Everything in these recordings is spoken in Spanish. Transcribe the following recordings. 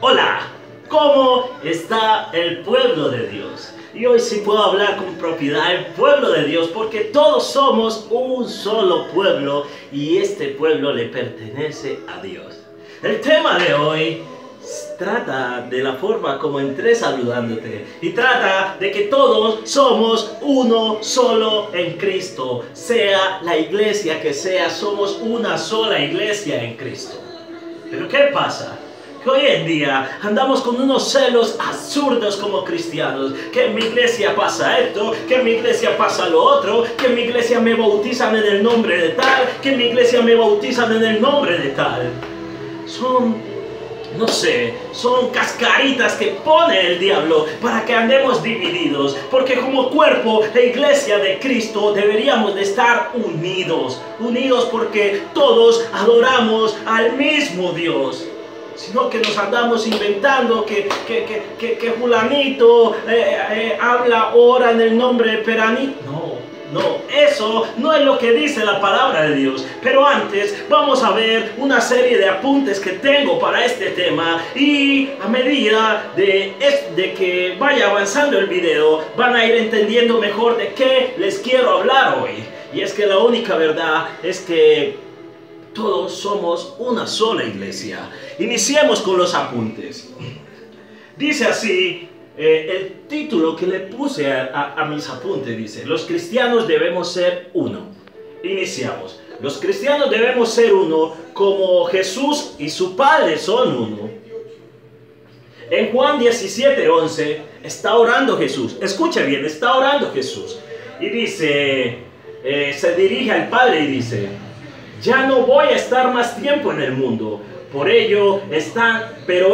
Hola, ¿cómo está el pueblo de Dios? Y hoy sí puedo hablar con propiedad, el pueblo de Dios, porque todos somos un solo pueblo y este pueblo le pertenece a Dios. El tema de hoy trata de la forma como entré saludándote y trata de que todos somos uno solo en Cristo. Sea la iglesia que sea, somos una sola iglesia en Cristo. Pero ¿qué pasa? Que hoy en día andamos con unos celos absurdos como cristianos, que en mi iglesia pasa esto, que en mi iglesia pasa lo otro, que en mi iglesia me bautizan en el nombre de tal, que en mi iglesia me bautizan en el nombre de tal. Son cascaritas que pone el diablo para que andemos divididos, porque como cuerpo, la iglesia de Cristo deberíamos de estar unidos porque todos adoramos al mismo Dios. Sino que nos andamos inventando que fulanito habla, ora en el nombre de Peranito. No, eso no es lo que dice la palabra de Dios. Pero antes vamos a ver una serie de apuntes que tengo para este tema. Y a medida de que vaya avanzando el video, van a ir entendiendo mejor de qué les quiero hablar hoy. Y es que la única verdad es que todos somos una sola iglesia. Iniciemos con los apuntes. Dice así, el título que le puse a mis apuntes dice: los cristianos debemos ser uno. Iniciamos. Los cristianos debemos ser uno como Jesús y su Padre son uno. En Juan 17:11 está orando Jesús. Escuche bien, está orando Jesús. Y dice, se dirige al Padre y dice: ya no voy a estar más tiempo en el mundo, pero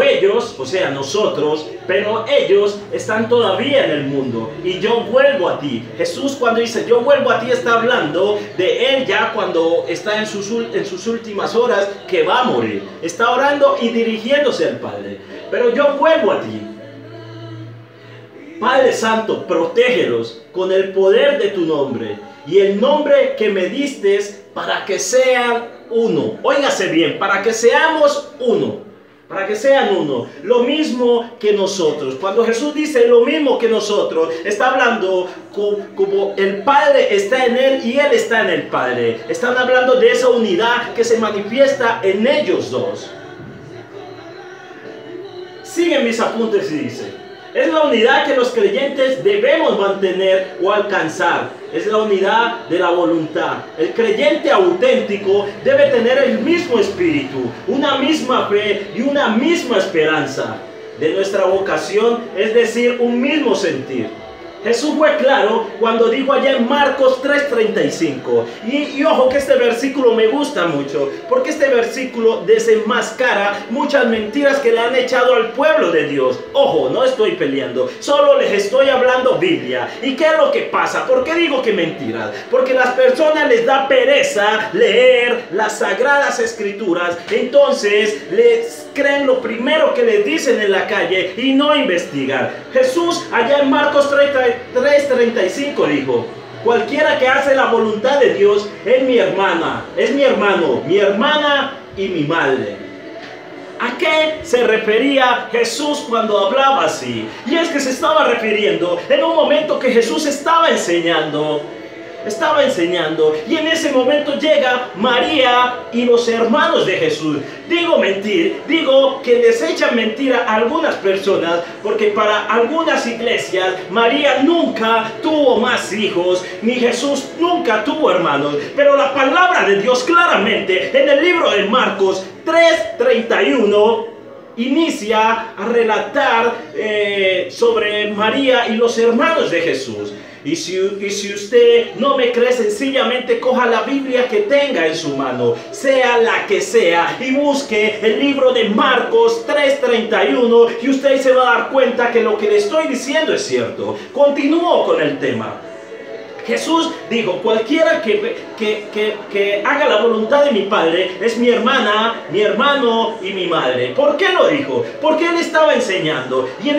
ellos, o sea nosotros, pero ellos están todavía en el mundo y yo vuelvo a ti. Jesús cuando dice yo vuelvo a ti está hablando de él ya cuando está en sus últimas horas que va a morir. Está orando y dirigiéndose al Padre, pero yo vuelvo a ti. Padre Santo, protégelos con el poder de tu nombre y el nombre que me diste para que sean uno. Óigase bien, para que seamos uno. Para que sean uno. Lo mismo que nosotros. Cuando Jesús dice lo mismo que nosotros, está hablando como el Padre está en él y él está en el Padre. Están hablando de esa unidad que se manifiesta en ellos dos. Siguen mis apuntes y dice: es la unidad que los creyentes debemos mantener o alcanzar. Es la unidad de la voluntad. El creyente auténtico debe tener el mismo espíritu, una misma fe y una misma esperanza de nuestra vocación, es decir, un mismo sentir. Jesús fue claro cuando dijo allá en Marcos 3:35. Y ojo que este versículo me gusta mucho, porque este versículo desenmascara muchas mentiras que le han echado al pueblo de Dios. Ojo, no estoy peleando, solo les estoy hablando Biblia. ¿Y qué es lo que pasa? ¿Por qué digo que mentiras? Porque las personas les da pereza leer las sagradas escrituras, entonces les creen lo primero que les dicen en la calle y no investigan. Jesús allá en Marcos 3:35 dijo: cualquiera que hace la voluntad de Dios es mi hermana, es mi hermano, mi hermana y mi madre. ¿A qué se refería Jesús cuando hablaba así? Y es que se estaba refiriendo en un momento que Jesús estaba enseñando y en ese momento llega María y los hermanos de Jesús. Digo que les echan mentira a algunas personas, porque para algunas iglesias María nunca tuvo más hijos, ni Jesús nunca tuvo hermanos. Pero la palabra de Dios claramente en el libro de Marcos 3:31 inicia a relatar sobre María y los hermanos de Jesús. Y si usted no me cree, sencillamente coja la Biblia que tenga en su mano, sea la que sea, y busque el libro de Marcos 3:31 y usted se va a dar cuenta que lo que le estoy diciendo es cierto. Continúo con el tema. Jesús dijo, cualquiera que haga la voluntad de mi Padre es mi hermana, mi hermano y mi madre. ¿Por qué lo dijo? Porque Él estaba enseñando y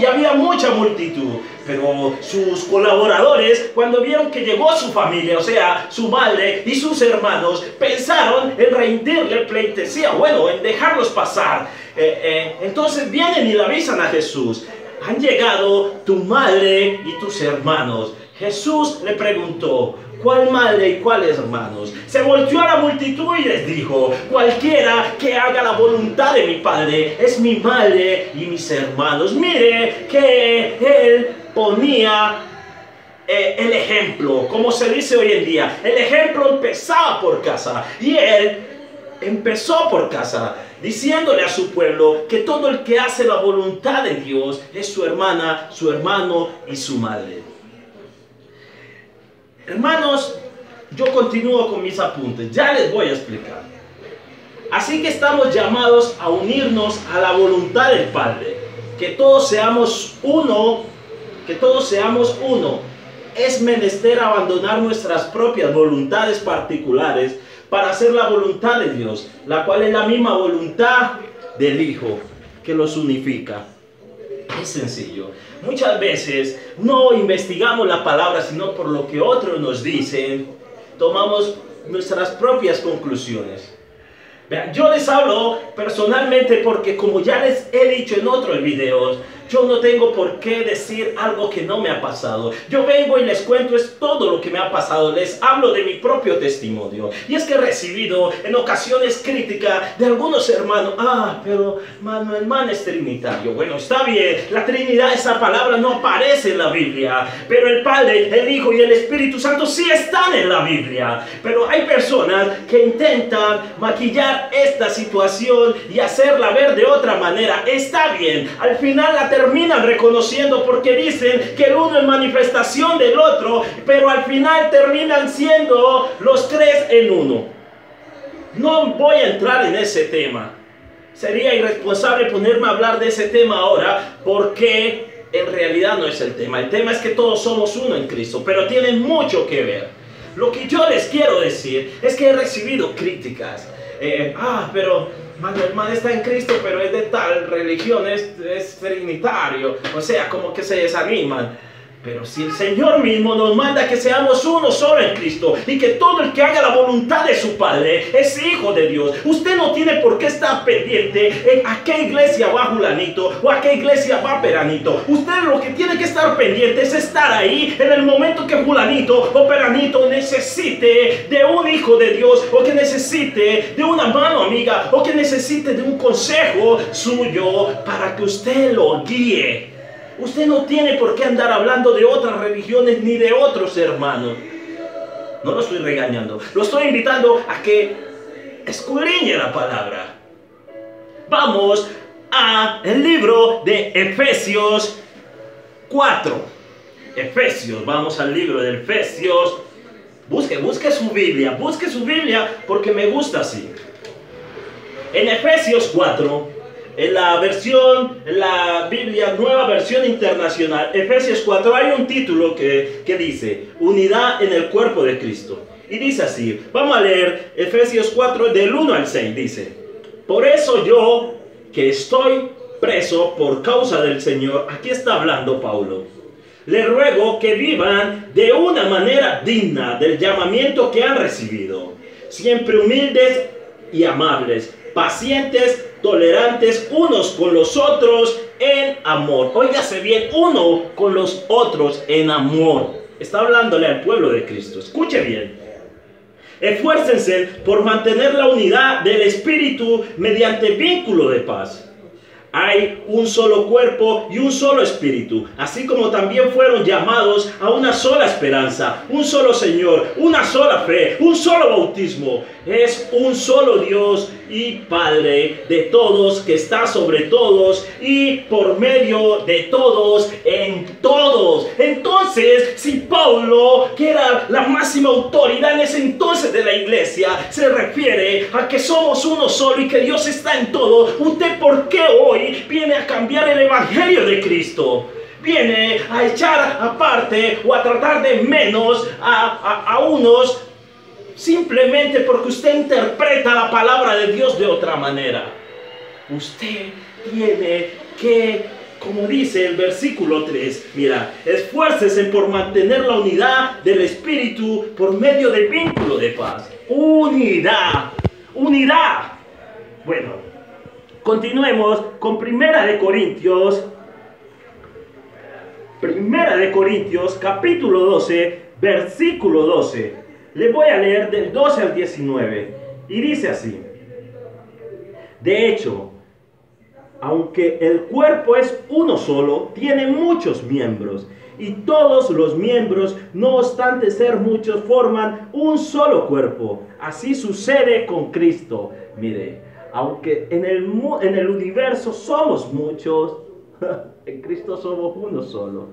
había mucha multitud. Pero sus colaboradores, cuando vieron que llegó su familia, o sea, su madre y sus hermanos, pensaron en rendirle pleitesía, bueno, en dejarlos pasar. Entonces vienen y le avisan a Jesús, han llegado tu madre y tus hermanos. Jesús le preguntó, ¿cuál madre y cuáles hermanos? Se volteó a la multitud y les dijo, cualquiera que haga la voluntad de mi Padre es mi madre y mis hermanos. Mire que Él ponía el ejemplo, como se dice hoy en día. El ejemplo empezaba por casa y Él empezó por casa, diciéndole a su pueblo que todo el que hace la voluntad de Dios es su hermana, su hermano y su madre. Hermanos, yo continúo con mis apuntes, ya les voy a explicar. Así que estamos llamados a unirnos a la voluntad del Padre, que todos seamos uno, Es menester abandonar nuestras propias voluntades particulares para hacer la voluntad de Dios, la cual es la misma voluntad del Hijo que los unifica. Es sencillo. Muchas veces no investigamos la palabra, sino por lo que otros nos dicen, tomamos nuestras propias conclusiones. Vean, yo les hablo personalmente porque, como ya les he dicho en otros videos, yo no tengo por qué decir algo que no me ha pasado. Yo vengo y les cuento todo lo que me ha pasado. Les hablo de mi propio testimonio. Y es que he recibido en ocasiones crítica de algunos hermanos. Pero Manuel Man es trinitario. Bueno, está bien. La Trinidad, esa palabra no aparece en la Biblia. Pero el Padre, el Hijo y el Espíritu Santo sí están en la Biblia. Pero hay personas que intentan maquillar esta situación y hacerla ver de otra manera. Está bien. Al final la terminan reconociendo porque dicen que el uno es manifestación del otro, pero al final terminan siendo los tres en uno. No voy a entrar en ese tema. Sería irresponsable ponerme a hablar de ese tema ahora, porque en realidad no es el tema. El tema es que todos somos uno en Cristo, pero tiene mucho que ver. Lo que yo les quiero decir es que he recibido críticas. Pero Manuel Man está en Cristo, pero es de tal religión, es trinitario. O sea, como que se desaniman. Pero si el Señor mismo nos manda que seamos uno solo en Cristo y que todo el que haga la voluntad de su Padre es hijo de Dios, usted no tiene por qué estar pendiente en a qué iglesia va Julanito o a qué iglesia va Peranito. Usted lo que tiene que estar pendiente es estar ahí en el momento que Julanito o Peranito necesite de un hijo de Dios, o que necesite de una mano amiga, o que necesite de un consejo suyo para que usted lo guíe. Usted no tiene por qué andar hablando de otras religiones ni de otros hermanos. No lo estoy regañando. Lo estoy invitando a que escudriñe la palabra. Vamos al libro de Efesios 4. Efesios, vamos al libro de Efesios. Busque su Biblia porque me gusta así. En Efesios 4. En la Biblia, Nueva Versión Internacional, Efesios 4, hay un título que dice, Unidad en el cuerpo de Cristo. Y dice así, vamos a leer Efesios 4 del 1 al 6, dice, por eso yo, que estoy preso por causa del Señor, aquí está hablando Pablo, le ruego que vivan de una manera digna del llamamiento que han recibido, siempre humildes y amables, pacientes, tolerantes unos con los otros en amor. Óigase bien, uno con los otros en amor. Está hablándole al pueblo de Cristo. Escuche bien. Esfuércense por mantener la unidad del Espíritu mediante vínculo de paz. Hay un solo cuerpo y un solo espíritu, así como también fueron llamados a una sola esperanza, un solo Señor, una sola fe, un solo bautismo. Es un solo Dios y Padre de todos, que está sobre todos y por medio de todos en todos. Entonces, si Pablo, que era la máxima autoridad en ese entonces de la iglesia, se refiere a que somos uno solo y que Dios está en todo, ¿usted por qué hoy viene a cambiar el evangelio de Cristo? viene a echar aparte o a tratar de menos a unos simplemente porque usted interpreta la palabra de Dios de otra manera. Usted tiene que, como dice el versículo 3, mira, esfuércese por mantener la unidad del Espíritu por medio del vínculo de paz. Unidad, unidad. Bueno, continuemos con Primera de Corintios capítulo 12, versículo 12. Le voy a leer del 12 al 19 y dice así: de hecho, aunque el cuerpo es uno solo, tiene muchos miembros, y todos los miembros, no obstante ser muchos, forman un solo cuerpo. Así sucede con Cristo. Mire, aunque en el universo somos muchos, en Cristo somos uno solo.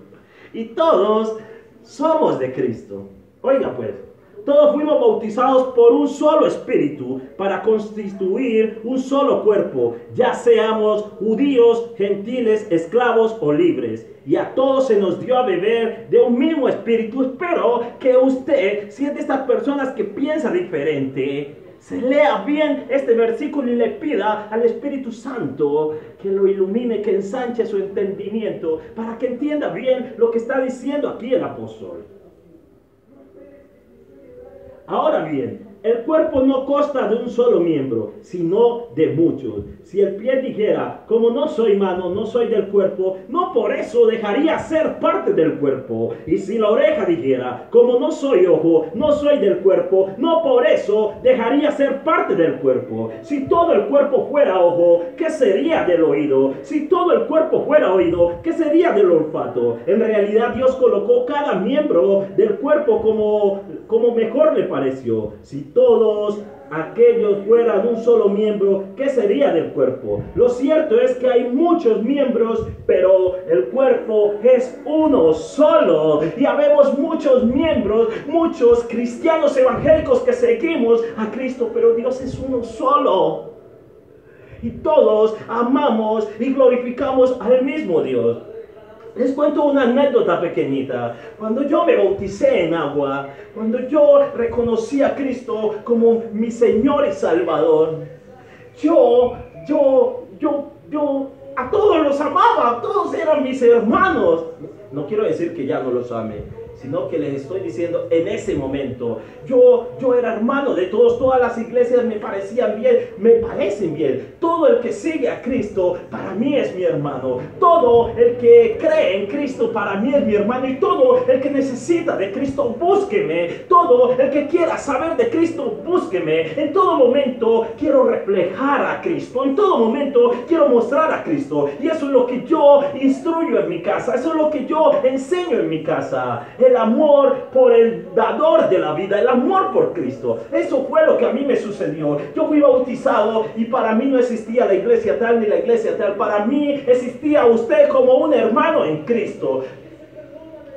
Y todos somos de Cristo. Oiga pues, todos fuimos bautizados por un solo espíritu para constituir un solo cuerpo, ya seamos judíos, gentiles, esclavos o libres. Y a todos se nos dio a beber de un mismo espíritu. Espero que usted, si es de estas personas que piensa diferente, se lea bien este versículo y le pida al Espíritu Santo que lo ilumine, que ensanche su entendimiento para que entienda bien lo que está diciendo aquí el apóstol. Ahora bien, el cuerpo no consta de un solo miembro, sino de muchos. Si el pie dijera, como no soy mano, no soy del cuerpo, no por eso dejaría ser parte del cuerpo. Y si la oreja dijera, como no soy ojo, no soy del cuerpo, no por eso dejaría ser parte del cuerpo. Si todo el cuerpo fuera ojo, ¿qué sería del oído? Si todo el cuerpo fuera oído, ¿qué sería del olfato? En realidad Dios colocó cada miembro del cuerpo como mejor le pareció. Si todos aquellos fueran un solo miembro, ¿qué sería del cuerpo? Lo cierto es que hay muchos miembros, pero el cuerpo es uno solo. Y habemos muchos miembros, muchos cristianos evangélicos que seguimos a Cristo, pero Dios es uno solo. Y todos amamos y glorificamos al mismo Dios. Les cuento una anécdota pequeñita. Cuando yo me bauticé en agua, cuando yo reconocí a Cristo como mi Señor y Salvador, yo a todos los amaba, todos eran mis hermanos. No quiero decir que ya no los ame, sino que les estoy diciendo en ese momento, yo era hermano de todos, todas las iglesias me parecían bien, me parecen bien. Todo el que sigue a Cristo para mí es mi hermano. Todo el que cree en Cristo para mí es mi hermano. Y todo el que necesita de Cristo, búsqueme. Todo el que quiera saber de Cristo, búsqueme. En todo momento quiero reflejar a Cristo. En todo momento quiero mostrar a Cristo. Y eso es lo que yo instruyo en mi casa. Eso es lo que yo enseño en mi casa. El amor por el dador de la vida, el amor por Cristo. Eso fue lo que a mí me sucedió. Yo fui bautizado y para mí no existía la iglesia tal ni la iglesia tal. Para mí existía usted como un hermano en Cristo.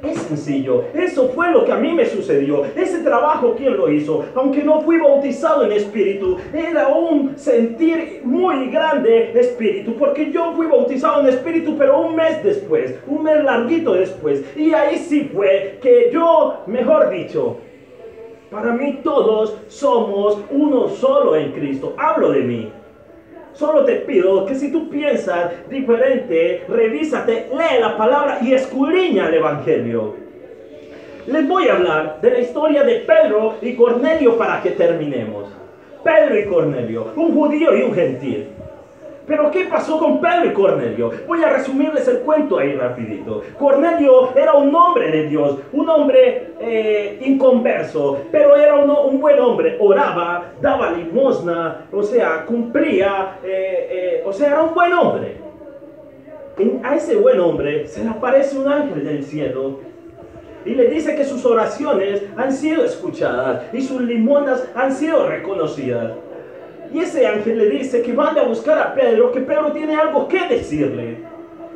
Es sencillo, eso fue lo que a mí me sucedió. Ese trabajo, ¿quién lo hizo? Aunque no fui bautizado en espíritu, era un sentir muy grande espíritu, porque yo fui bautizado en espíritu, pero un mes después, un mes larguito después. Y ahí sí fue que yo, mejor dicho, para mí todos somos uno solo en Cristo. Hablo de mí. Solo te pido que si tú piensas diferente, revísate, lee la palabra y escudriña el Evangelio. Les voy a hablar de la historia de Pedro y Cornelio para que terminemos. Pedro y Cornelio, un judío y un gentil. Pero ¿qué pasó con Pedro y Cornelio? Voy a resumirles el cuento ahí rapidito. Cornelio era un hombre de Dios, un hombre inconverso, pero era un buen hombre. Oraba, daba limosna, o sea, cumplía, o sea, era un buen hombre. A ese buen hombre se le aparece un ángel del cielo y le dice que sus oraciones han sido escuchadas y sus limosnas han sido reconocidas. Y ese ángel le dice que mande a buscar a Pedro, que Pedro tiene algo que decirle.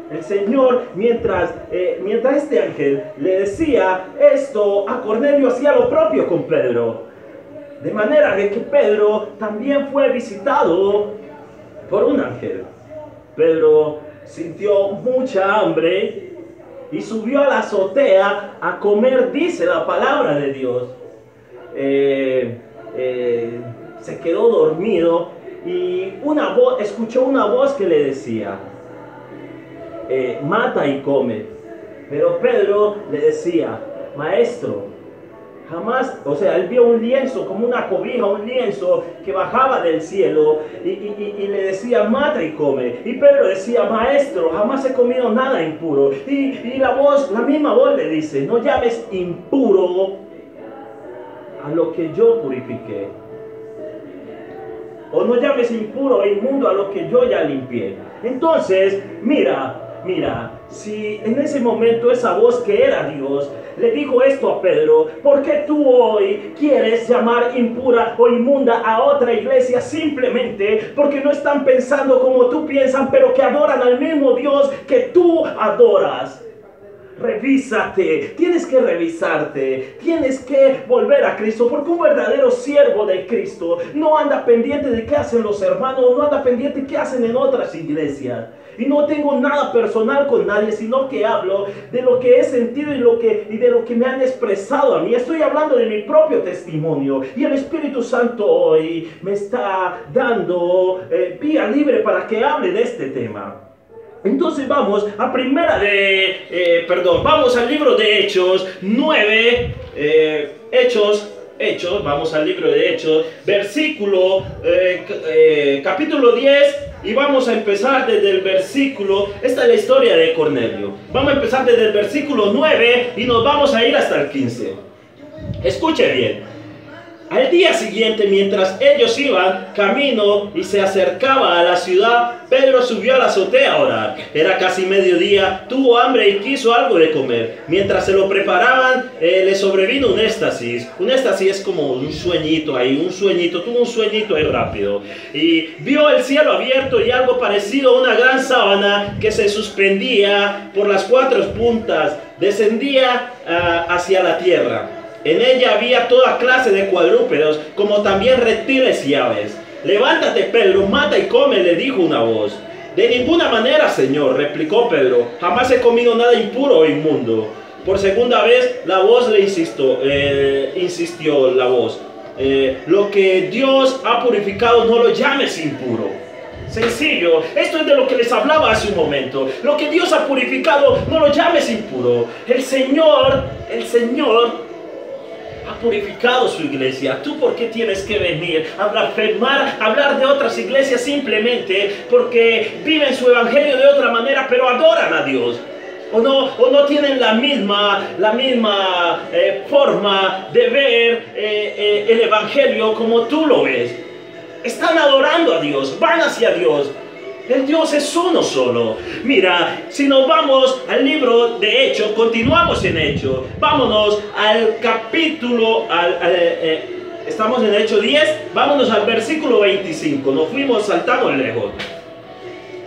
El Señor, mientras este ángel le decía esto, a Cornelio hacía lo propio con Pedro. De manera de que Pedro también fue visitado por un ángel. Pedro sintió mucha hambre y subió a la azotea a comer, dice la palabra de Dios. Se quedó dormido y escuchó una voz que le decía, mata y come. Pero Pedro le decía, maestro, jamás, o sea, él vio un lienzo, como una cobija, un lienzo que bajaba del cielo y le decía, mata y come. Y Pedro decía, maestro, jamás he comido nada impuro. Y la misma voz le dice, no llames impuro a lo que yo purifiqué. O no llames impuro o inmundo a lo que yo ya limpié. Entonces, mira, si en ese momento esa voz que era Dios le dijo esto a Pedro, ¿por qué tú hoy quieres llamar impura o inmunda a otra iglesia simplemente porque no están pensando como tú piensas, pero que adoran al mismo Dios que tú adoras? Revísate, tienes que revisarte, tienes que volver a Cristo, porque un verdadero siervo de Cristo no anda pendiente de qué hacen los hermanos, no anda pendiente de qué hacen en otras iglesias. Y no tengo nada personal con nadie, sino que hablo de lo que he sentido y de lo que me han expresado a mí. Estoy hablando de mi propio testimonio y el Espíritu Santo hoy me está dando vía libre para que hable de este tema. Entonces vamos a vamos al libro de Hechos 9, vamos al libro de Hechos, capítulo 10, y vamos a empezar desde el versículo, esta es la historia de Cornelio. Vamos a empezar desde el versículo 9 y nos vamos a ir hasta el 15. Escuche bien. Al día siguiente, mientras ellos iban camino y se acercaba a la ciudad, Pedro subió a la azotea a orar. Era casi mediodía, tuvo hambre y quiso algo de comer. Mientras se lo preparaban, le sobrevino un éxtasis. Un éxtasis es como un sueñito ahí, tuvo un sueñito ahí rápido. Y vio el cielo abierto y algo parecido a una gran sábana que se suspendía por las 4 puntas, descendía hacia la tierra. En ella había toda clase de cuadrúpedos, como también reptiles y aves. Levántate, Pedro, mata y come, le dijo una voz. De ninguna manera, Señor, replicó Pedro, jamás he comido nada impuro o inmundo. Por segunda vez la voz le insistió la voz. Lo que Dios ha purificado no lo llames impuro. Sencillo, esto es de lo que les hablaba hace un momento. Lo que Dios ha purificado no lo llames impuro. El Señor ha purificado su iglesia. ¿Tú por qué tienes que venir a blasfemar, a hablar de otras iglesias simplemente porque viven su evangelio de otra manera, pero adoran a Dios? O no tienen la misma forma de ver el evangelio como tú lo ves. Están adorando a Dios, van hacia Dios. El Dios es uno solo. Mira, si nos vamos al libro de Hechos, continuamos en Hechos. Vámonos al capítulo, estamos en Hechos 10, vámonos al versículo 25. Nos saltamos lejos.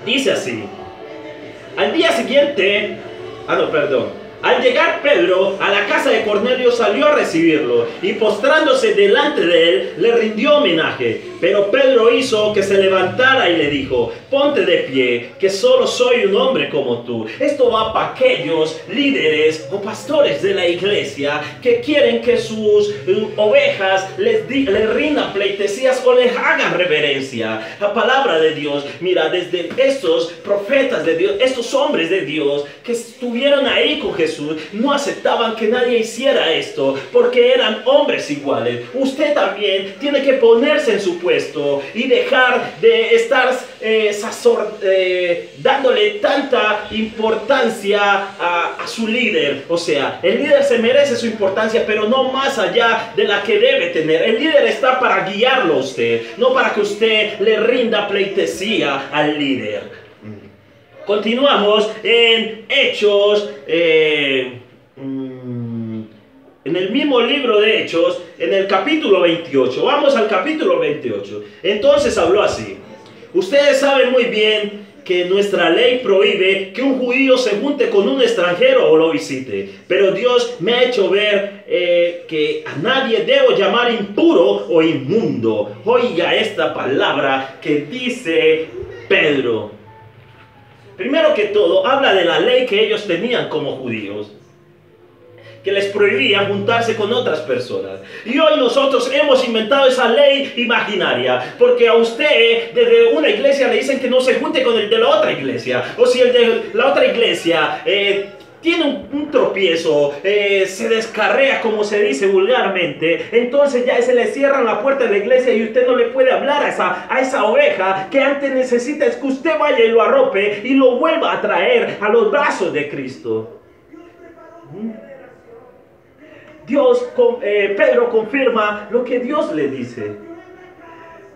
Dice así. Al día siguiente, al llegar Pedro a la casa de Cornelio, salió a recibirlo y postrándose delante de él le rindió homenaje. Pero Pedro hizo que se levantara y le dijo: ponte de pie, que solo soy un hombre como tú. Esto va para aquellos líderes o pastores de la iglesia que quieren que sus ovejas les rindan pleitesías o les hagan reverencia. La palabra de Dios, mira, desde estos profetas de Dios, estos hombres de Dios que estuvieron ahí con Jesús, no aceptaban que nadie hiciera esto porque eran hombres iguales. Usted también tiene que ponerse en su puesto y dejar de estar dándole tanta importancia a su líder. O sea, el líder se merece su importancia, pero no más allá de la que debe tener. El líder está para guiarlo a usted, no para que usted le rinda pleitesía al líder. Continuamos en Hechos, en el mismo libro de Hechos, en el capítulo 28. Vamos al capítulo 28. Entonces habló así: ustedes saben muy bien que nuestra ley prohíbe que un judío se junte con un extranjero o lo visite. Pero Dios me ha hecho ver que a nadie debo llamar impuro o inmundo. Oiga esta palabra que dice Pedro. Primero que todo, habla de la ley que ellos tenían como judíos, que les prohibía juntarse con otras personas. Y hoy nosotros hemos inventado esa ley imaginaria, porque a usted desde una iglesia le dicen que no se junte con el de la otra iglesia, o si el de la otra iglesia tiene un tropiezo, se descarrea, como se dice vulgarmente, entonces ya se le cierran la puerta de la iglesia y usted no le puede hablar a esa oveja que antes necesita es que usted vaya y lo arrope y lo vuelva a traer a los brazos de Cristo. Pedro confirma lo que Dios le dice,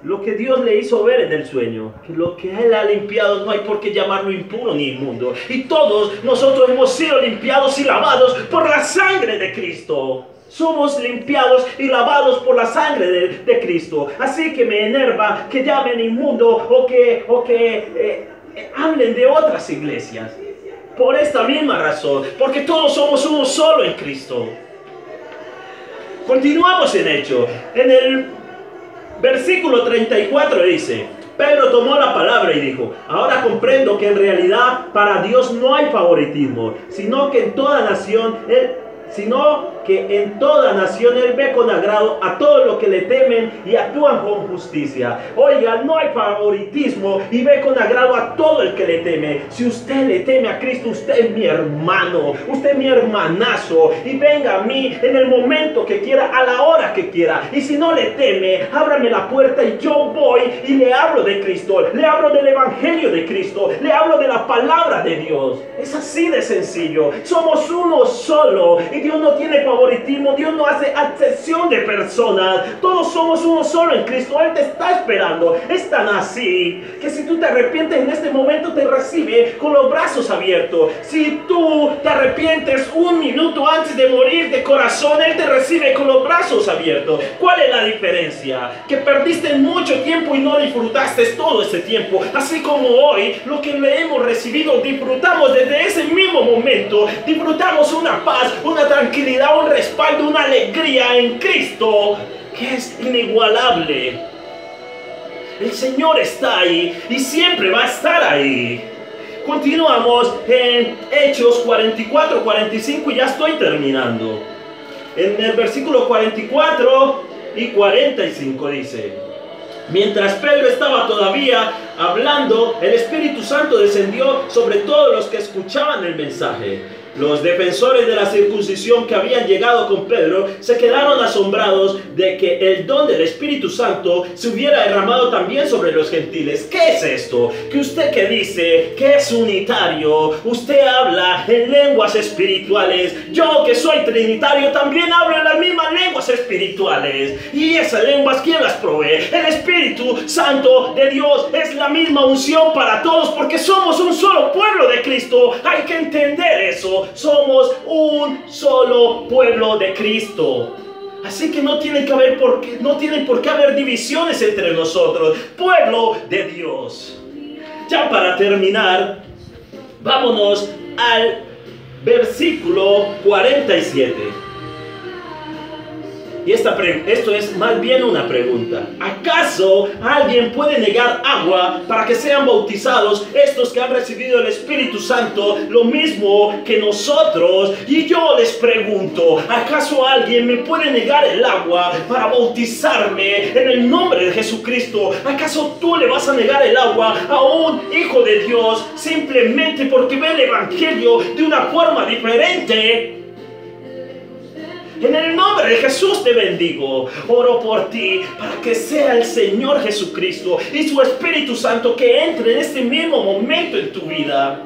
lo que Dios le hizo ver en el sueño, que lo que Él ha limpiado no hay por qué llamarlo impuro ni inmundo. Y todos nosotros hemos sido limpiados y lavados por la sangre de Cristo. Somos limpiados y lavados por la sangre de Cristo. Así que me enerva que llamen inmundo o que hablen de otras iglesias. Por esta misma razón, porque todos somos uno solo en Cristo. Continuamos en Hechos. En el versículo 34 dice: Pedro tomó la palabra y dijo: ahora comprendo que en realidad para Dios no hay favoritismo, sino que en toda nación Él ve con agrado a todos los que le temen y actúan con justicia. Oiga, no hay favoritismo y ve con agrado a todo el que le teme. Si usted le teme a Cristo, usted es mi hermano, usted es mi hermanazo, y venga a mí en el momento que quiera, a la hora que quiera. Y si no le teme, ábrame la puerta y yo voy y le hablo de Cristo, le hablo del evangelio de Cristo, le hablo de la palabra de Dios. Es así de sencillo. Somos uno solo y Dios no tiene favoritismo, Dios no hace acepción de personas. Todos somos uno solo en Cristo. Él te está esperando. Es tan así que si tú te arrepientes en este momento, te recibe con los brazos abiertos. Si tú te arrepientes un minuto antes de morir de corazón, Él te recibe con los brazos abiertos. ¿Cuál es la diferencia? Que perdiste mucho tiempo y no disfrutaste todo ese tiempo. Así como hoy, lo que le hemos recibido, disfrutamos desde ese mismo momento. Disfrutamos una paz, una tranquilidad, un respaldo, una alegría en Cristo que es inigualable. El Señor está ahí y siempre va a estar ahí. Continuamos en Hechos 44, 45 y ya estoy terminando. En el versículo 44 y 45 dice: mientras Pedro estaba todavía hablando, el Espíritu Santo descendió sobre todos los que escuchaban el mensaje. Los defensores de la circuncisión que habían llegado con Pedro se quedaron asombrados de que el don del Espíritu Santo se hubiera derramado también sobre los gentiles. ¿Qué es esto? Que usted que dice que es unitario, usted habla en lenguas espirituales. Yo que soy trinitario también hablo en las mismas lenguas espirituales. Y esas lenguas, ¿quién las provee? El Espíritu Santo de Dios. Es la misma unción para todos porque somos un solo pueblo de Cristo. Hay que entender eso. Somos un solo pueblo de Cristo. Así que no tienen por qué haber divisiones entre nosotros. Pueblo de Dios. Ya para terminar, vámonos al versículo 47. Y esto es más bien una pregunta. ¿Acaso alguien puede negar agua para que sean bautizados estos que han recibido el Espíritu Santo lo mismo que nosotros? Y yo les pregunto, ¿acaso alguien me puede negar el agua para bautizarme en el nombre de Jesucristo? ¿Acaso tú le vas a negar el agua a un hijo de Dios simplemente porque ve el Evangelio de una forma diferente? En el nombre de Jesús te bendigo. Oro por ti para que sea el Señor Jesucristo y su Espíritu Santo que entre en este mismo momento en tu vida.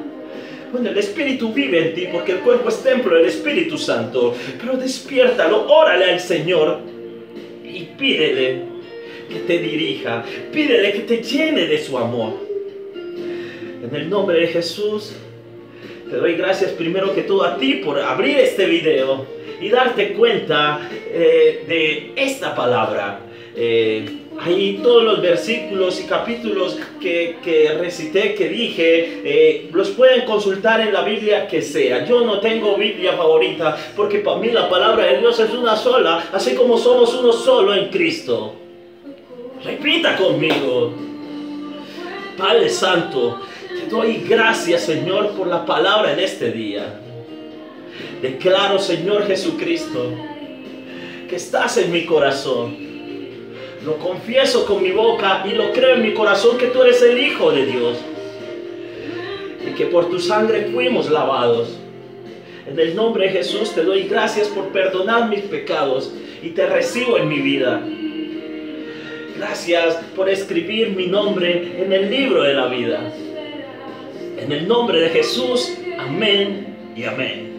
Bueno, el Espíritu vive en ti porque el cuerpo es templo del Espíritu Santo. Pero despiértalo, órale al Señor y pídele que te dirija. Pídele que te llene de su amor. En el nombre de Jesús, te doy gracias primero que todo a ti por abrir este video y darte cuenta de esta palabra. Ahí todos los versículos y capítulos que recité, que dije, los pueden consultar en la Biblia que sea. Yo no tengo Biblia favorita porque para mí la palabra de Dios es una sola, así como somos uno solo en Cristo. Repita conmigo. Padre Santo, te Te doy gracias, Señor, por la palabra en este día. Declaro, Señor Jesucristo, que estás en mi corazón. Lo confieso con mi boca y lo creo en mi corazón que tú eres el Hijo de Dios. Y que por tu sangre fuimos lavados. En el nombre de Jesús te doy gracias por perdonar mis pecados y te recibo en mi vida. Gracias por escribir mi nombre en el libro de la vida. En el nombre de Jesús, amén y amén.